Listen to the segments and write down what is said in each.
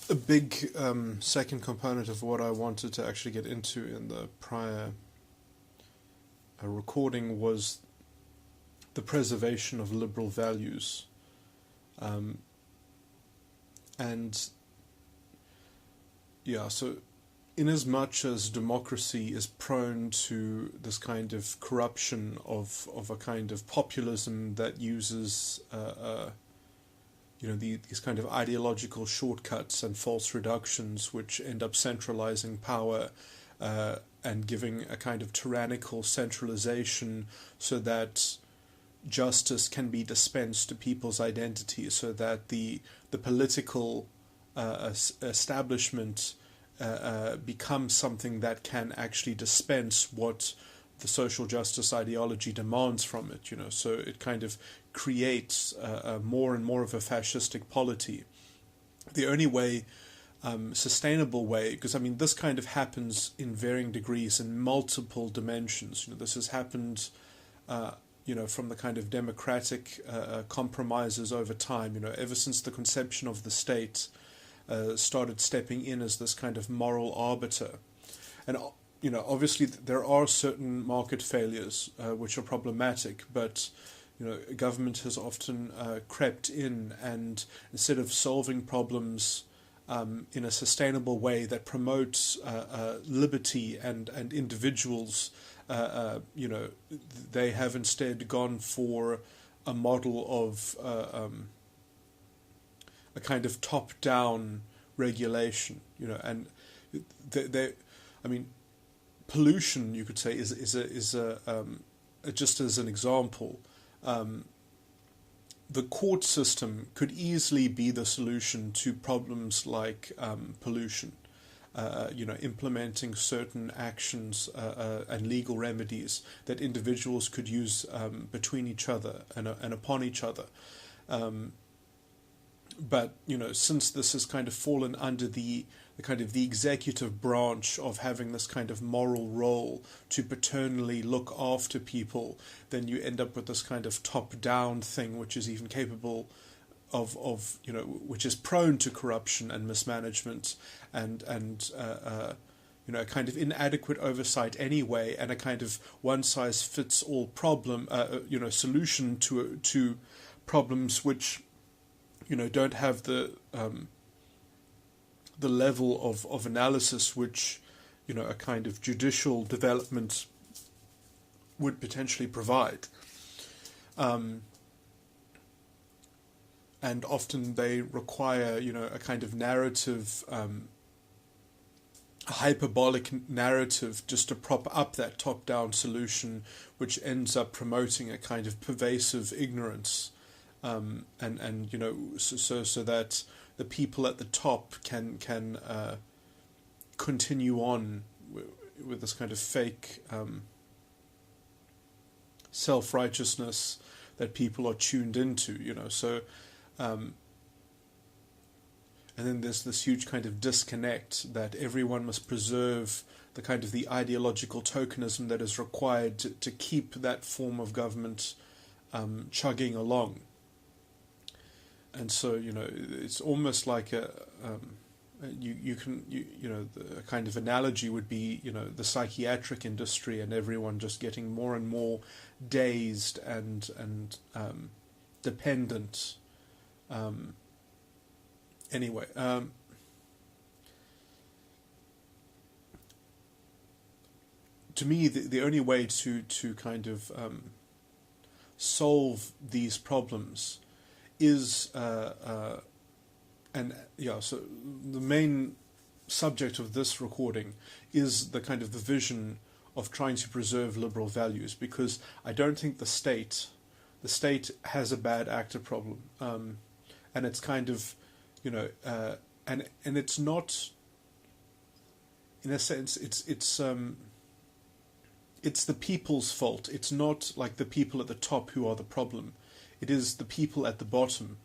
A big second component of what I wanted to actually get into in the prior recording was the preservation of liberal values. And yeah, so in as much as democracy is prone to this kind of corruption of a kind of populism that uses these kind of ideological shortcuts and false reductions which end up centralizing power and giving a kind of tyrannical centralization so that justice can be dispensed to people's identities, so that the political establishment becomes something that can actually dispense what the social justice ideology demands from it, so it kind of creates more and more of a fascistic polity. The only way, sustainable way, because this kind of happens in varying degrees in multiple dimensions. This has happened, from the kind of democratic compromises over time. Ever since the conception of the state started stepping in as this kind of moral arbiter, and obviously there are certain market failures which are problematic, but government has often crept in, and instead of solving problems in a sustainable way that promotes liberty and individuals, they have instead gone for a model of a kind of top-down regulation, and pollution, you could say, is just as an example. The court system could easily be the solution to problems like pollution. Implementing certain actions and legal remedies that individuals could use between each other and upon each other. But since this has kind of fallen under the executive branch of having this kind of moral role to paternally look after people, then you end up with this kind of top-down thing, which is even capable of which is prone to corruption and mismanagement and a kind of inadequate oversight anyway, and a kind of one-size-fits-all problem solution to problems which don't have the level of analysis which a kind of judicial development would potentially provide. And often they require a kind of narrative, a hyperbolic narrative, just to prop up that top-down solution, which ends up promoting a kind of pervasive ignorance, so that the people at the top can continue on with this kind of fake self-righteousness that people are tuned into, and then there's this huge kind of disconnect that everyone must preserve the kind of the ideological tokenism that is required to keep that form of government chugging along. And so, it's almost like a kind of analogy would be, the psychiatric industry and everyone just getting more and more dazed and dependent. Anyway, to me, the only way to kind of solve these problems is so the main subject of this recording is the kind of the vision of trying to preserve liberal values, because I don't think the state has a bad actor problem, and it's kind of and it's not, in a sense, it's the people's fault. It's not like the people at the top who are the problem. It is the people at the bottom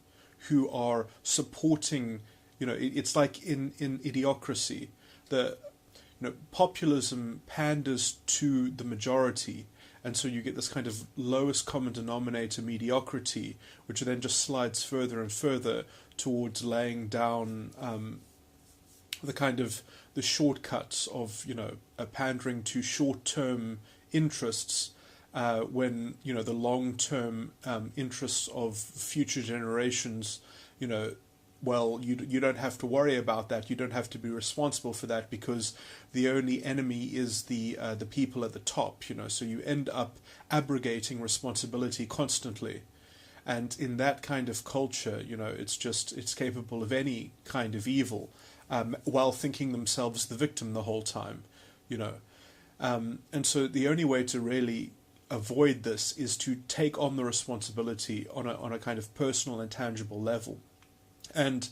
who are supporting, it's like in idiocracy. Populism panders to the majority, And so you get this kind of lowest common denominator mediocrity, which then just slides further and further towards laying down the kind of the shortcuts of, pandering to short-term interests, when, the long-term interests of future generations, well, you don't have to worry about that. You don't have to be responsible for that, because the only enemy is the people at the top. So you end up abrogating responsibility constantly, and in that kind of culture, it's capable of any kind of evil, while thinking themselves the victim the whole time. And so the only way to really avoid this is to take on the responsibility on a kind of personal and tangible level. And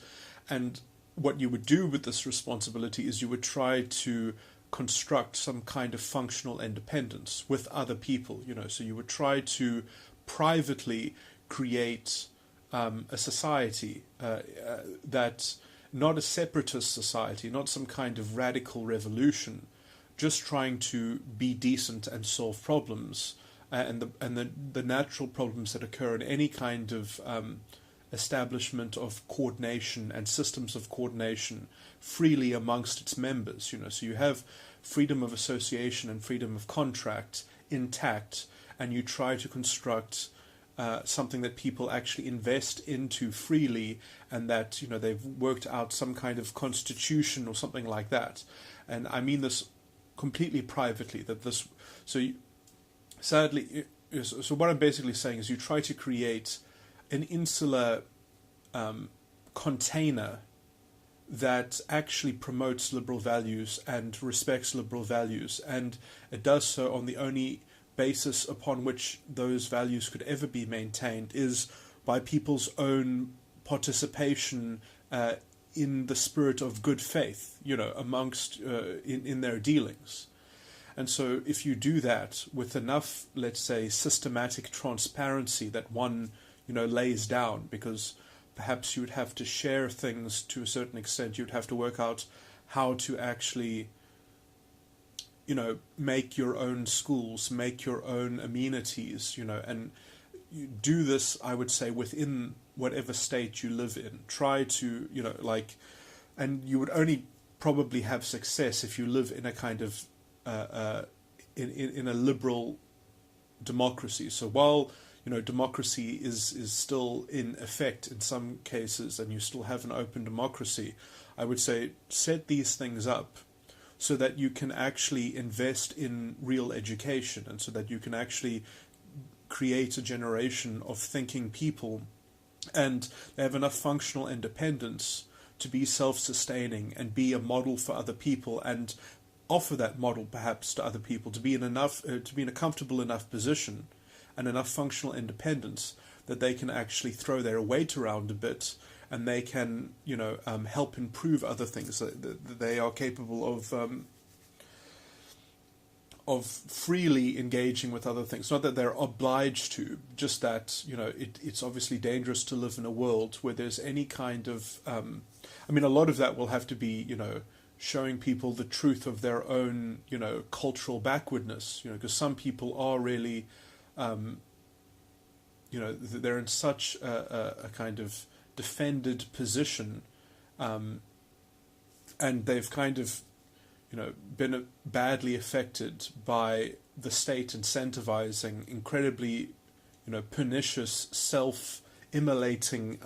what you would do with this responsibility is you would try to construct some kind of functional independence with other people, so you would try to privately create a society that, not a separatist society, not some kind of radical revolution, just trying to be decent and solve problems, and the natural problems that occur in any kind of establishment of coordination and systems of coordination freely amongst its members. So you have freedom of association and freedom of contract intact, and you try to construct something that people actually invest into freely, and that they've worked out some kind of constitution or something like that. And I mean this completely privately. So what I'm basically saying is you try to create an insular container that actually promotes liberal values and respects liberal values, and it does so on the only basis upon which those values could ever be maintained is by people's own participation in the spirit of good faith, amongst in their dealings. And so if you do that with enough, let's say, systematic transparency that one lays down, because perhaps you would have to share things to a certain extent, you'd have to work out how to actually make your own schools, make your own amenities, and you do this, I would say, within whatever state you live in. Try to, and you would only probably have success if you live in a kind of, in a liberal democracy. So while, democracy is still in effect in some cases, and you still have an open democracy, I would say set these things up so that you can actually invest in real education, and so that you can actually create a generation of thinking people, and they have enough functional independence to be self-sustaining and be a model for other people, and offer that model perhaps to other people, to be in a comfortable enough position and enough functional independence that they can actually throw their weight around a bit, and they can, help improve other things. That they are capable of freely engaging with other things. Not that they're obliged to, just that, it's obviously dangerous to live in a world where there's any kind of, a lot of that will have to be, showing people the truth of their own, cultural backwardness, because some people are really, they're in such a kind of defended position, and they've kind of, been badly affected by the state incentivizing incredibly, pernicious, self-immolating,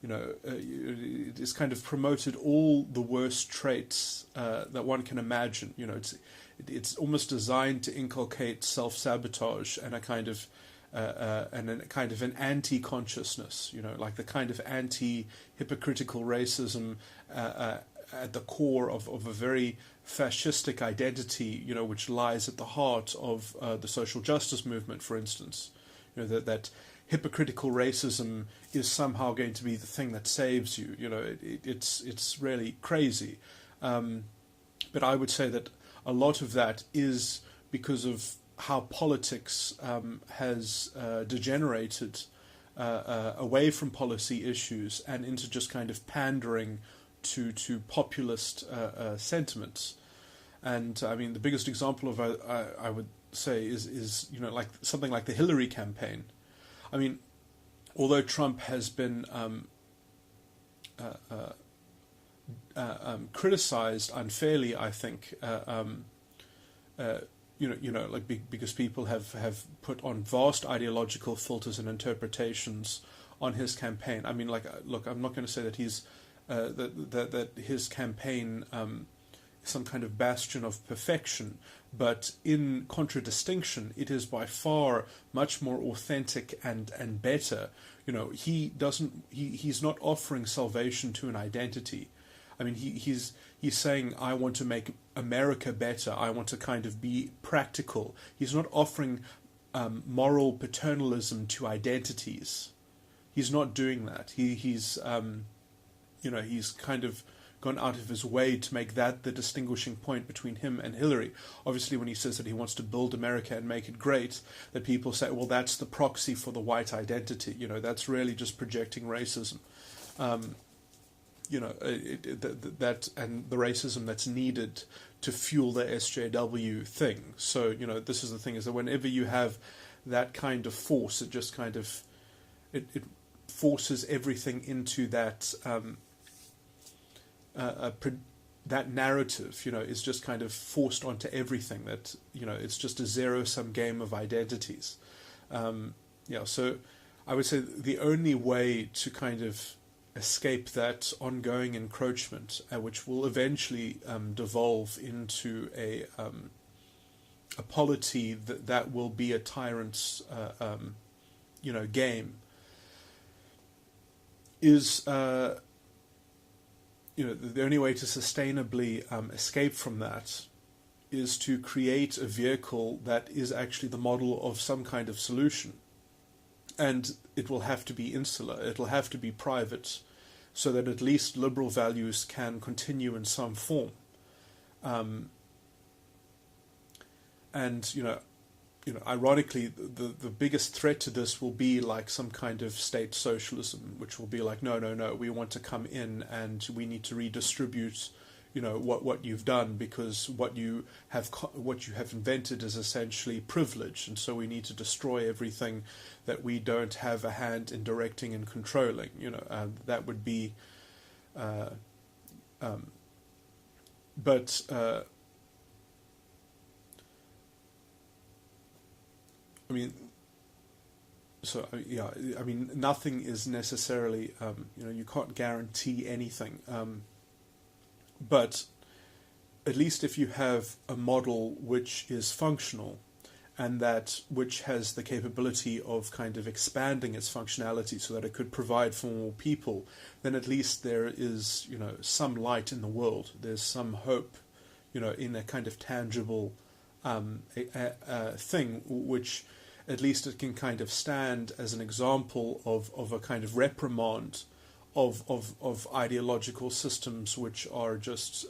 it's kind of promoted all the worst traits that one can imagine. It's almost designed to inculcate self-sabotage and a kind of an anti-consciousness, like the kind of anti-hypocritical racism at the core of a very fascistic identity, which lies at the heart of the social justice movement, for instance. That hypocritical racism is somehow going to be the thing that saves you. It's really crazy. But I would say that a lot of that is because of how politics has degenerated away from policy issues and into just kind of pandering to populist sentiments. And the biggest example of I would say is like something like the Hillary campaign. I mean, although Trump has been criticized unfairly, I think, because people have put on vast ideological filters and interpretations on his campaign. I mean, like, look, I'm not going to say that he's that his campaign is some kind of bastion of perfection, but in contradistinction, it is by far much more authentic and better. He's not offering salvation to an identity. I mean, he's saying, I want to make America better. I want to kind of be practical. He's not offering moral paternalism to identities. He's not doing that. He's kind of gone out of his way to make that the distinguishing point between him and Hillary. Obviously, when he says that he wants to build America and make it great, that people say, well, that's the proxy for the white identity. That's really just projecting racism. That and the racism that's needed to fuel the SJW thing. So, this is the thing, is that whenever you have that kind of force, it just kind of, it forces everything into that, that narrative, is just kind of forced onto everything, that, it's just a zero-sum game of identities. So I would say the only way to kind of escape that ongoing encroachment, which will eventually devolve into a polity that will be a tyrant's game, is the only way to sustainably escape from that is to create a vehicle that is actually the model of some kind of solution. And it will have to be insular, it'll have to be private, so that at least liberal values can continue in some form. Ironically, the biggest threat to this will be like some kind of state socialism, which will be like, no, we want to come in and we need to redistribute, what you've done, because what you have invented is essentially privilege, and so we need to destroy everything that we don't have a hand in directing and controlling. That would be, nothing is necessarily, you can't guarantee anything. But at least if you have a model which is functional, and that which has the capability of kind of expanding its functionality so that it could provide for more people, then at least there is, some light in the world. There's some hope, in a kind of tangible thing, which at least it can kind of stand as an example of a kind of reprimand of ideological systems which are just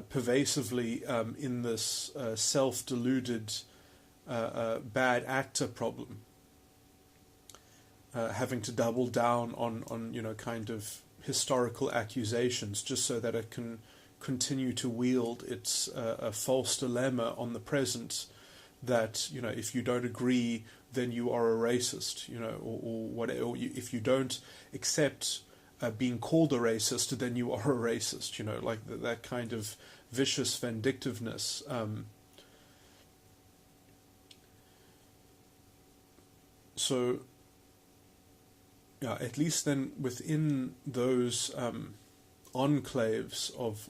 pervasively in this self-deluded bad actor problem, having to double down on kind of historical accusations just so that it can continue to wield its false dilemma on the present, that if you don't agree, then you are a racist, or whatever. Or if you don't accept being called a racist, then you are a racist, like that kind of vicious vindictiveness. So, at least then within those enclaves of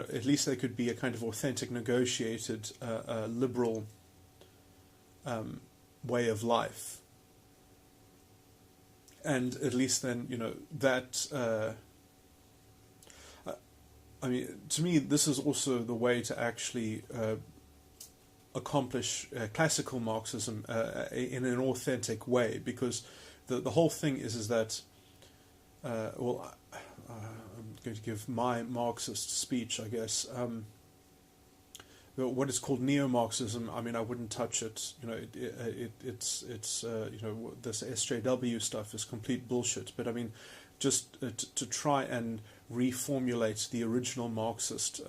at least there could be a kind of authentic, negotiated, liberal way of life. And at least then, that... to me, this is also the way to actually accomplish classical Marxism in an authentic way, because the whole thing is that, I'm going to give my Marxist speech, I guess. What is called neo-Marxism, I wouldn't touch it. It's this SJW stuff is complete bullshit. But just to try and reformulate the original Marxist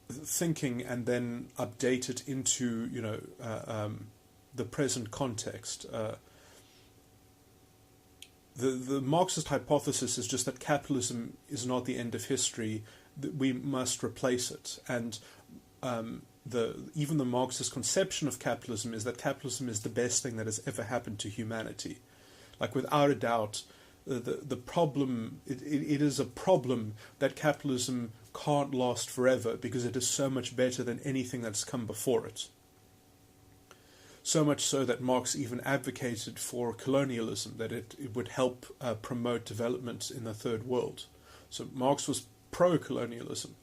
thinking and then update it into the present context. The Marxist hypothesis is just that capitalism is not the end of history; that we must replace it. And even the Marxist conception of capitalism is that capitalism is the best thing that has ever happened to humanity. Like, without a doubt, the problem, it is a problem that capitalism can't last forever because it is so much better than anything that's come before it. So much so that Marx even advocated for colonialism, that it would help promote development in the third world. So Marx was pro-colonialism.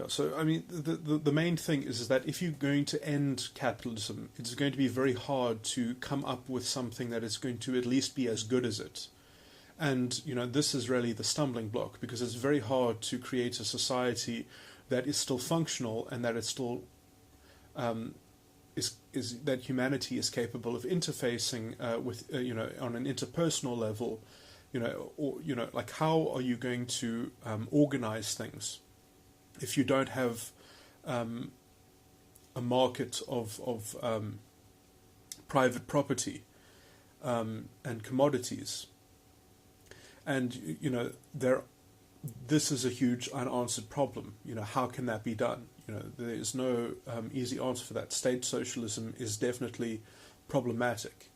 So, I mean, the main thing is that if you're going to end capitalism, it's going to be very hard to come up with something that is going to at least be as good as it. And, this is really the stumbling block, because it's very hard to create a society that is still functional and that it's still is that humanity is capable of interfacing with on an interpersonal level, like, how are you going to organize things if you don't have a market of private property and commodities? And this is a huge unanswered problem. How can that be done? There is no easy answer for that. State socialism is definitely problematic,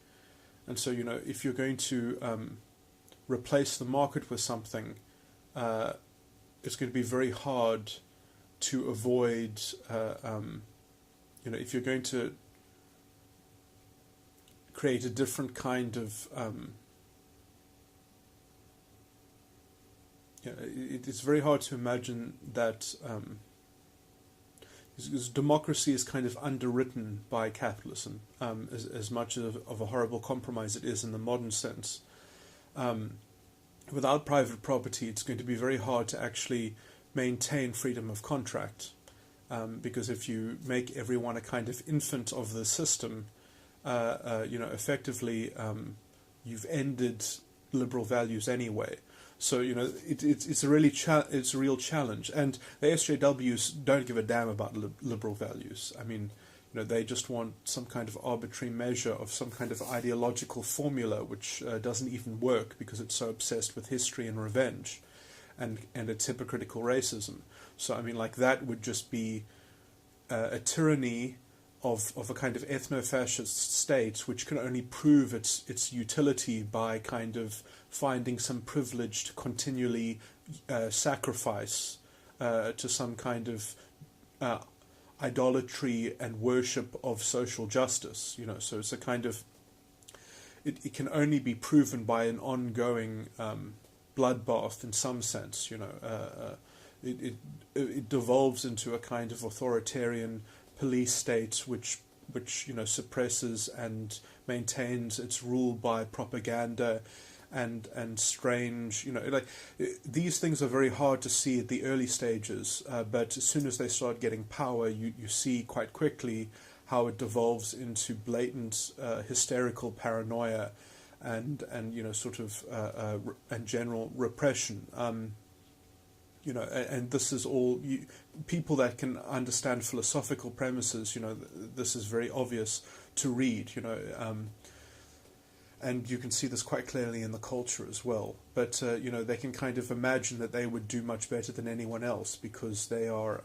and so if you're going to replace the market with something, it's going to be very hard to avoid. If you're going to create a different kind of it's very hard to imagine that because democracy is kind of underwritten by capitalism, as much of a horrible compromise it is in the modern sense. Without private property, it's going to be very hard to actually maintain freedom of contract, because if you make everyone a kind of infant of the system, effectively you've ended liberal values anyway. So it's a real challenge, and the SJWs don't give a damn about liberal values. I mean, they just want some kind of arbitrary measure of some kind of ideological formula which doesn't even work because it's so obsessed with history and revenge, and its hypocritical racism. So I mean, like, that would just be a tyranny of a kind of ethno-fascist state which can only prove its utility by kind of finding some privilege to continually sacrifice to some kind of idolatry and worship of social justice. So it's a kind of it can only be proven by an ongoing bloodbath in some sense. It devolves into a kind of authoritarian police state which suppresses and maintains its rule by propaganda and strange, these things are very hard to see at the early stages, but as soon as they start getting power, you see quite quickly how it devolves into blatant hysterical paranoia and sort of and general repression. And this is all people that can understand philosophical premises. This is very obvious to read. And you can see this quite clearly in the culture as well. But they can kind of imagine that they would do much better than anyone else because they are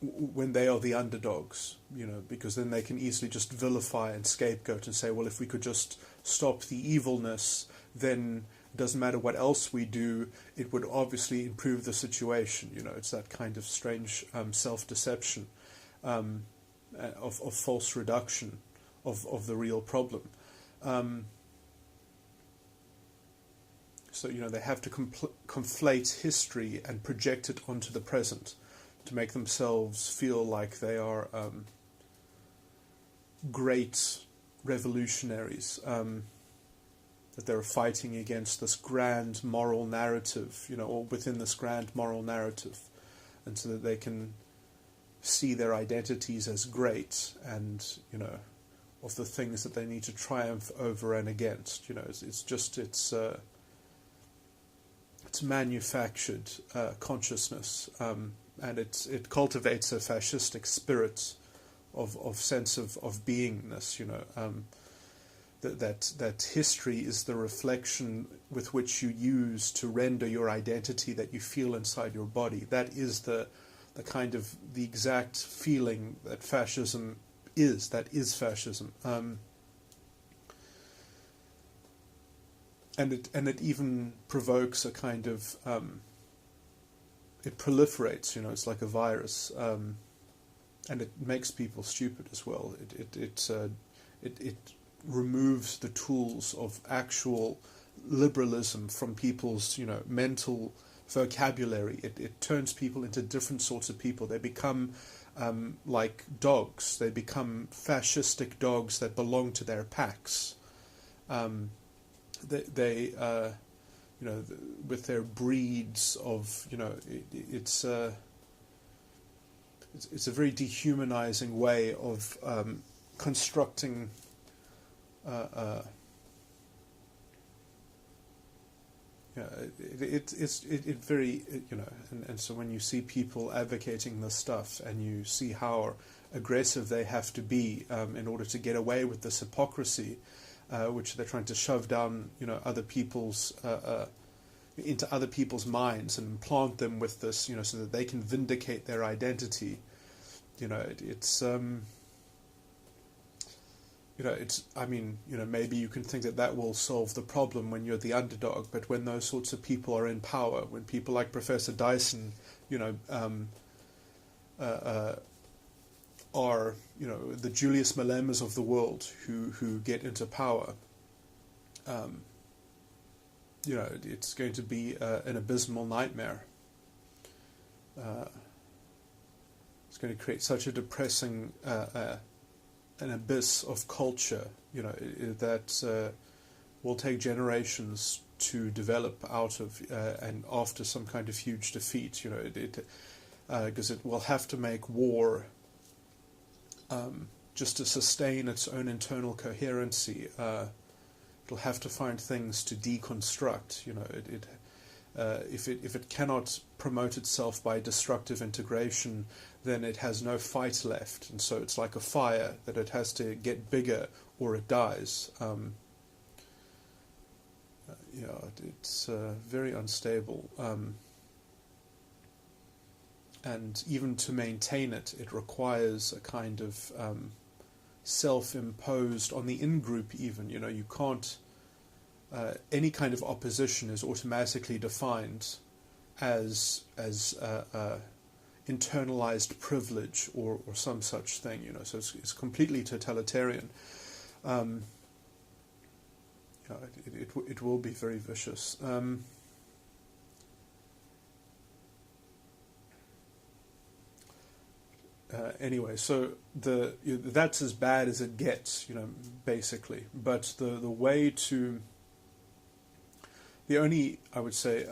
when they are the underdogs. Because then they can easily just vilify and scapegoat and say, well, if we could just stop the evilness, then it doesn't matter what else we do, it would obviously improve the situation. It's that kind of strange self-deception of false reduction of the real problem. So, they have to conflate history and project it onto the present to make themselves feel like they are great revolutionaries, that they're fighting against this grand moral narrative, or within this grand moral narrative, and so that they can see their identities as great and, of the things that they need to triumph over and against. It's manufactured consciousness, and it cultivates a fascistic spirit of sense of beingness. That history is the reflection with which you use to render your identity that you feel inside your body. That is the exact feeling that fascism is. That is fascism. And it even provokes a kind of it proliferates. It's like a virus, and it makes people stupid as well. It removes the tools of actual liberalism from people's mental vocabulary. It turns people into different sorts of people. They become like dogs. They become fascistic dogs that belong to their packs. They with their breeds of it's a very dehumanizing way of constructing and so when you see people advocating this stuff and you see how aggressive they have to be in order to get away with this hypocrisy, which they're trying to shove down other people's into other people's minds and implant them with this so that they can vindicate their identity. Maybe you can think that will solve the problem when you're the underdog, but when those sorts of people are in power, when people like Professor Dyson, are the Julius Malemas of the world who get into power, it's going to be an abysmal nightmare. It's going to create such a depressing an abyss of culture, that will take generations to develop out of, and after some kind of huge defeat, because it will have to make war just to sustain its own internal coherency. It'll have to find things to deconstruct. If it cannot promote itself by destructive integration, then it has no fight left, and so it's like a fire that it has to get bigger or it dies. It's very unstable, and even to maintain it, it requires a kind of self-imposed on the in-group. Even you can't. Any kind of opposition is automatically defined as internalized privilege or some such thing, so it's completely totalitarian. It will be very vicious. Anyway, so that's as bad as it gets, basically. But the way to I would say,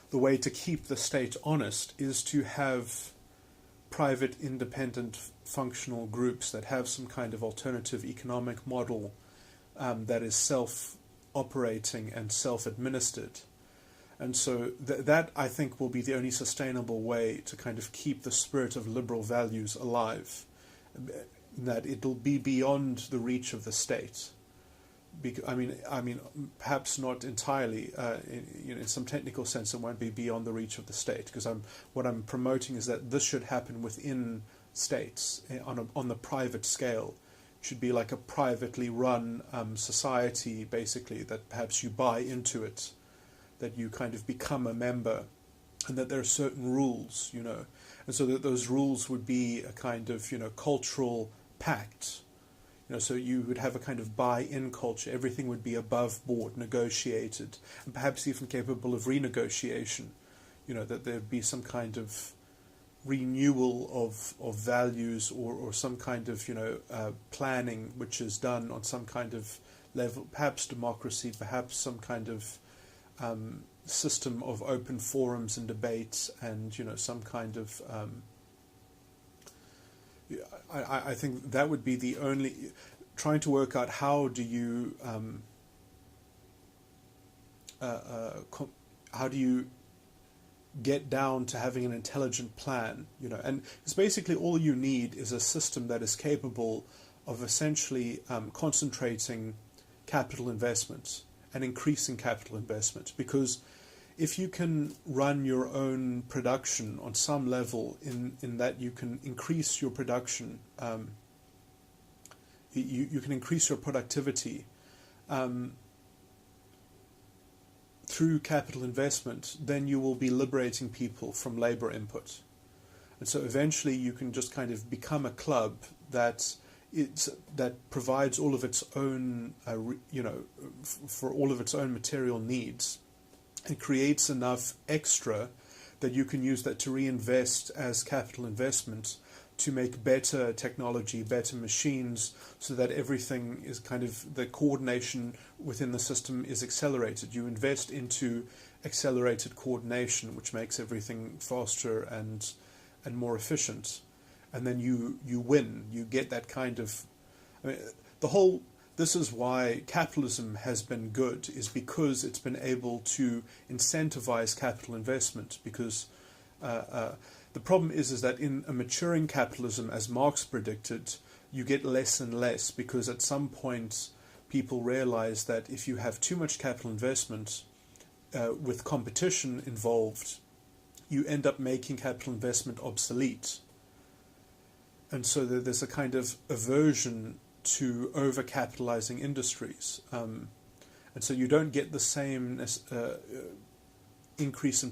the way to keep the state honest is to have private, independent, functional groups that have some kind of alternative economic model that is self-operating and self-administered. And so that, I think, will be the only sustainable way to kind of keep the spirit of liberal values alive, that it'll be beyond the reach of the state. I mean, perhaps not entirely. In some technical sense, it won't be beyond the reach of the state, because what I'm promoting is that this should happen within states on the private scale. It should be like a privately run society, basically, that perhaps you buy into it, that you kind of become a member, and that there are certain rules, and so that those rules would be a kind of cultural pact. So you would have a kind of buy-in culture. Everything would be above board, negotiated, and perhaps even capable of renegotiation. That there'd be some kind of renewal of values, or some kind of planning which is done on some kind of level, perhaps democracy, perhaps some kind of system of open forums and debates, and some kind of I think that would be the only, trying to work out how do you get down to having an intelligent plan, and it's basically all you need is a system that is capable of essentially concentrating capital investments and increasing capital investment, because if you can run your own production on some level, in that you can increase your production, you can increase your productivity through capital investment, then you will be liberating people from labor input. And so eventually you can just kind of become a club that provides all of its own, for all of its own material needs, and creates enough extra that you can use that to reinvest as capital investment to make better technology, better machines, so that everything is kind of, the coordination within the system is accelerated. You invest into accelerated coordination, which makes everything faster and more efficient. And then you win. You get that kind of, this is why capitalism has been good, is because it's been able to incentivize capital investment. Because the problem is that in a maturing capitalism, as Marx predicted, you get less and less, because at some point people realize that if you have too much capital investment with competition involved, you end up making capital investment obsolete. And so there's a kind of aversion to overcapitalizing industries, and so you don't get the same increase in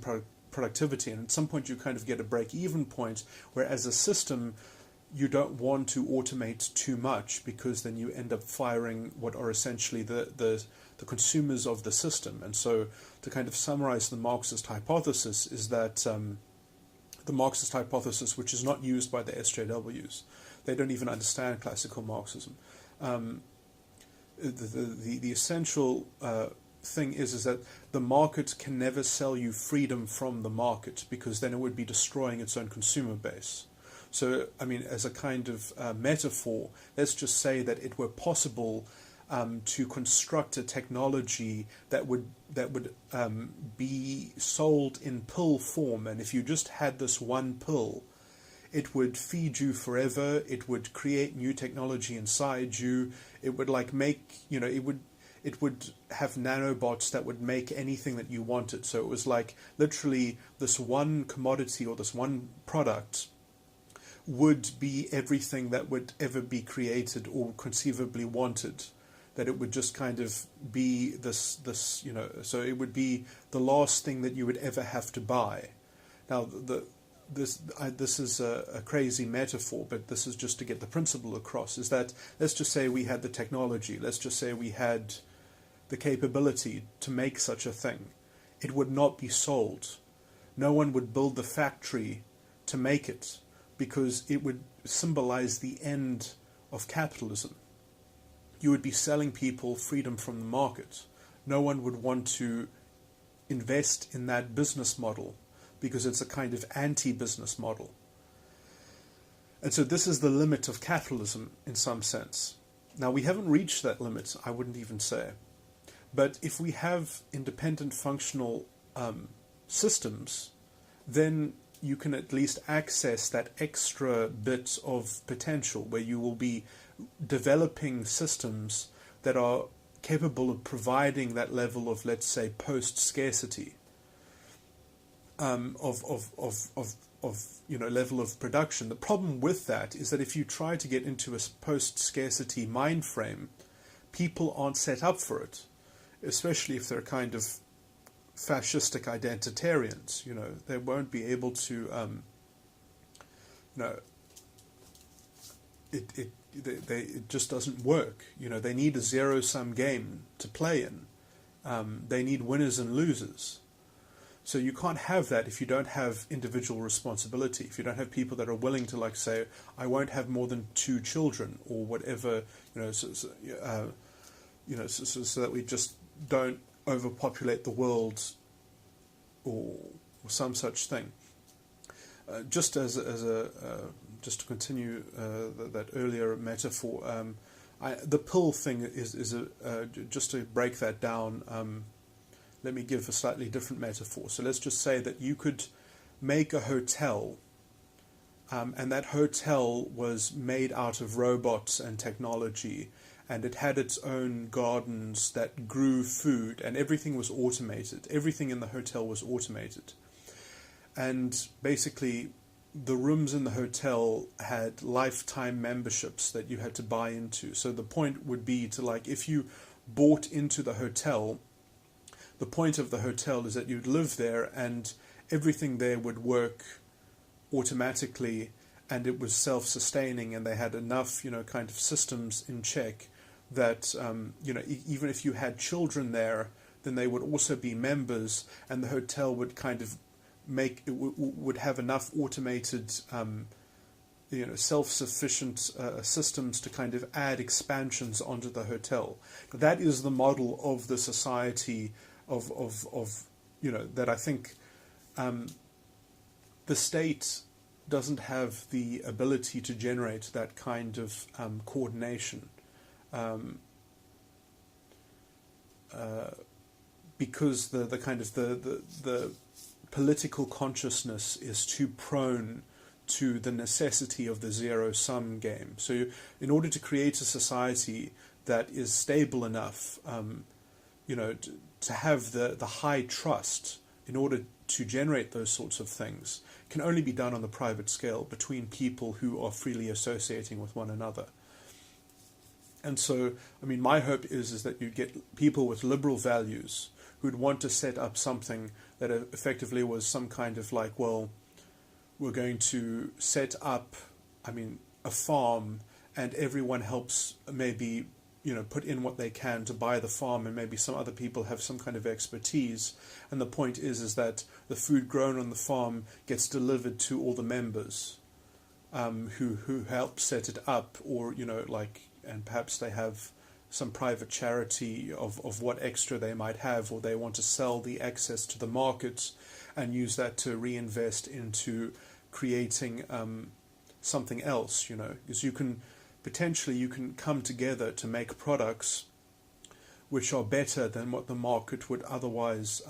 productivity, and at some point you kind of get a break-even point where, as a system, you don't want to automate too much, because then you end up firing what are essentially the consumers of the system. And so, to kind of summarize the Marxist hypothesis, is that the Marxist hypothesis, which is not used by the SJWs, they don't even understand classical Marxism. The essential thing is that the market can never sell you freedom from the market, because then it would be destroying its own consumer base. So, as a kind of metaphor, let's just say that it were possible to construct a technology that would be sold in pill form, and if you just had this one pill, it would feed you forever. It would create new technology inside you. It would it would have nanobots that would make anything that you wanted. So it was like literally this one commodity, or this one product, would be everything that would ever be created or conceivably wanted. That it would just kind of be this, so it would be the last thing that you would ever have to buy. Now, this is a crazy metaphor, but this is just to get the principle across, is that, let's just say we had the technology, let's just say we had the capability to make such a thing. It would not be sold. No one would build the factory to make it, because it would symbolize the end of capitalism. You would be selling people freedom from the market. No one would want to invest in that business model, because it's a kind of anti-business model. And so this is the limit of capitalism in some sense. Now, we haven't reached that limit, I wouldn't even say. But if we have independent functional systems, then you can at least access that extra bit of potential, where you will be developing systems that are capable of providing that level of, let's say, post-scarcity, level of production. The problem with that is that if you try to get into a post-scarcity mind frame, people aren't set up for it, especially if they're kind of fascistic identitarians. They won't be able to, it just doesn't work. They need a zero-sum game to play in. They need winners and losers. So you can't have that if you don't have individual responsibility. If you don't have people that are willing to say, I won't have more than 2 children or whatever, so that we just don't overpopulate the world or some such thing. Just just to continue that earlier metaphor, the pill thing is just to break that down. Let me give a slightly different metaphor. So let's just say that you could make a hotel, and that hotel was made out of robots and technology, and it had its own gardens that grew food, and everything was automated. Everything in the hotel was automated. And basically, the rooms in the hotel had lifetime memberships that you had to buy into. So the point would be to, if you bought into the hotel, the point of the hotel is that you'd live there and everything there would work automatically, and it was self-sustaining, and they had enough, kind of systems in check that, even if you had children there, then they would also be members, and the hotel would kind of would have enough automated, self-sufficient systems to kind of add expansions onto the hotel. That is the model of the society of that I think the state doesn't have the ability to generate that kind of coordination, because the kind of the political consciousness is too prone to the necessity of the zero-sum game. So in order to create a society that is stable enough, to have the high trust in order to generate those sorts of things, can only be done on the private scale between people who are freely associating with one another. And so, my hope is that you get people with liberal values who'd want to set up something that effectively was some kind of we're going to set up, a farm, and everyone helps maybe, put in what they can to buy the farm, and maybe some other people have some kind of expertise. And the point is that the food grown on the farm gets delivered to all the members who help set it up, or, and perhaps they have some private charity of what extra they might have, or they want to sell the excess to the market and use that to reinvest into creating something else, because you can come together to make products which are better than what the market would otherwise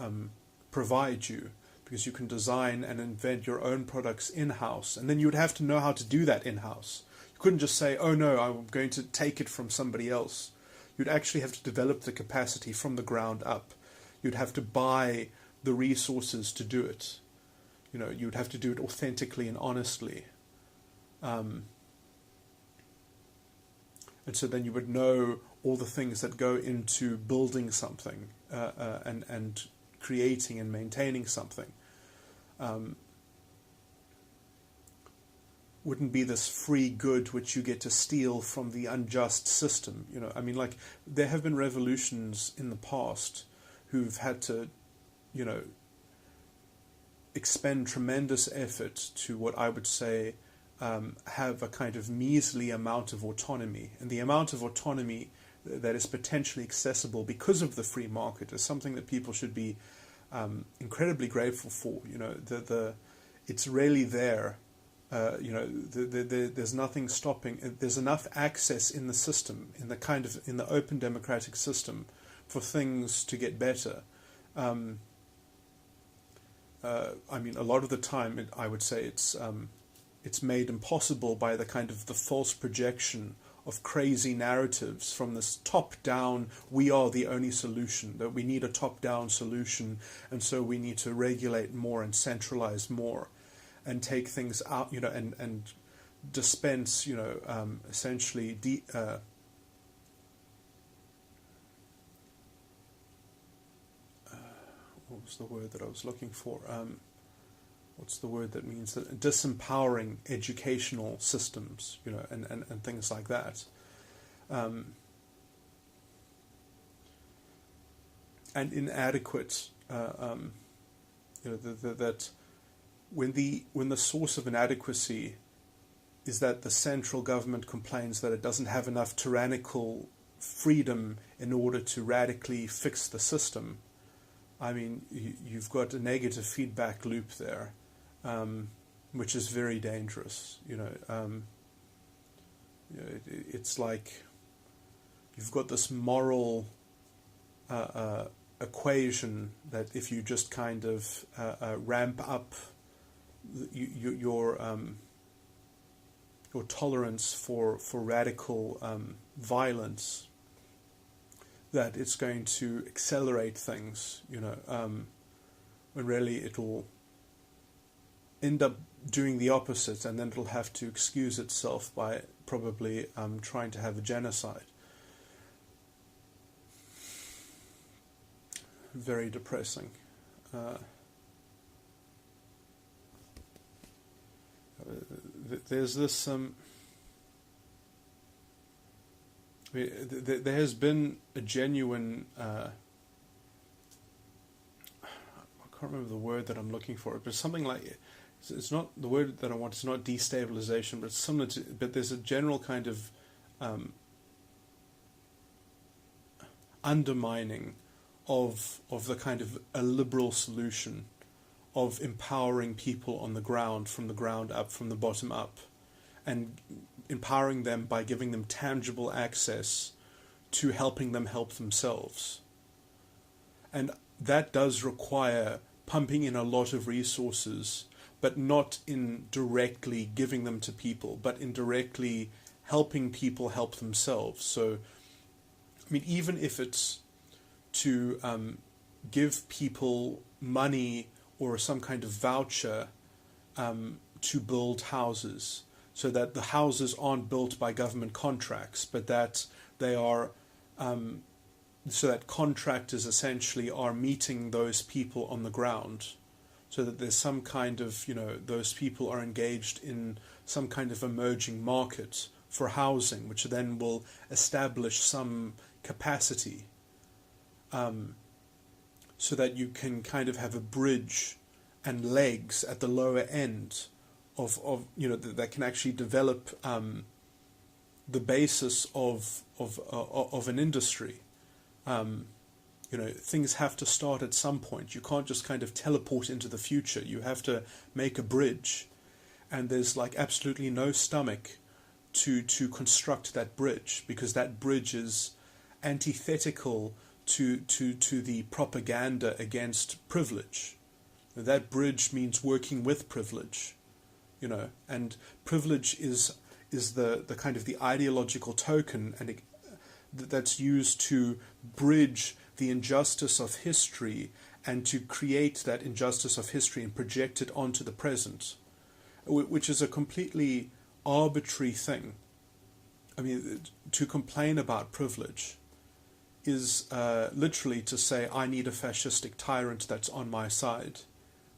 provide you, because you can design and invent your own products in-house, and then you would have to know how to do that in-house. You couldn't just say, oh no, I'm going to take it from somebody else. You'd actually have to develop the capacity from the ground up. You'd have to buy the resources to do it. You'd have to do it authentically and honestly. And so then you would know all the things that go into building something and creating and maintaining something. Wouldn't be this free good which you get to steal from the unjust system. There have been revolutions in the past who've had to, expend tremendous effort to what I would say have a kind of measly amount of autonomy. And the amount of autonomy that is potentially accessible because of the free market is something that people should be incredibly grateful for. It's really there. There's nothing stopping. There's enough access in the system, in the open democratic system, for things to get better. A lot of the time, I would say it's made impossible by the kind of the false projection of crazy narratives from this top-down, we are the only solution, that we need a top-down solution, and so we need to regulate more and centralize more and take things out, and dispense, essentially what was the word that I was looking for? what's the word that means that, disempowering educational systems, you know, and things like that. And inadequate, you know, that when the source of inadequacy is that the central government complains that it doesn't have enough tyrannical freedom in order to radically fix the system, I mean, you've got a negative feedback loop there, which is very dangerous. You know, it's like you've got this moral equation that if you just kind of ramp up your tolerance for radical violence, that it's going to accelerate things, you know, when really it'll end up doing the opposite, and then it'll have to excuse itself by probably trying to have a genocide. Very depressing. There's this. There has been a genuine. I can't remember the word that I'm looking for, but something like. It's not the word that I want. It's not destabilization, but it's similar to. But there's a general kind of undermining of the kind of a liberal solution of empowering people on the ground, from the ground up, from the bottom up, and empowering them by giving them tangible access to helping them help themselves. And that does require pumping in a lot of resources, but not in directly giving them to people, but indirectly helping people help themselves. So, I mean, even if it's to give people money or some kind of voucher to build houses, so that the houses aren't built by government contracts, but that they are, so that contractors essentially are meeting those people on the ground, so that there's some kind of, you know, those people are engaged in some kind of emerging market for housing, which then will establish some capacity. So that you can kind of have a bridge and legs at the lower end of you know, that can actually develop the basis of an industry. You know, things have to start at some point. You can't just kind of teleport into the future. You have to make a bridge, and there's like absolutely no stomach to construct that bridge, because that bridge is antithetical to the propaganda against privilege. That bridge means working with privilege, you know, and privilege is the kind of the ideological token, and that's used to bridge the injustice of history and to create that injustice of history and project it onto the present, which is a completely arbitrary thing. I mean, to complain about privilege is literally to say, I need a fascistic tyrant that's on my side.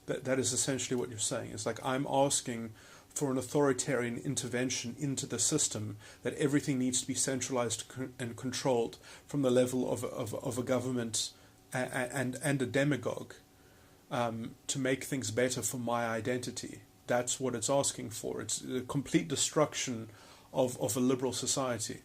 That is essentially what you're saying. It's like, I'm asking for an authoritarian intervention into the system, that everything needs to be centralized and controlled from the level of a government and a demagogue, to make things better for my identity. That's what it's asking for. It's a complete destruction of a liberal society.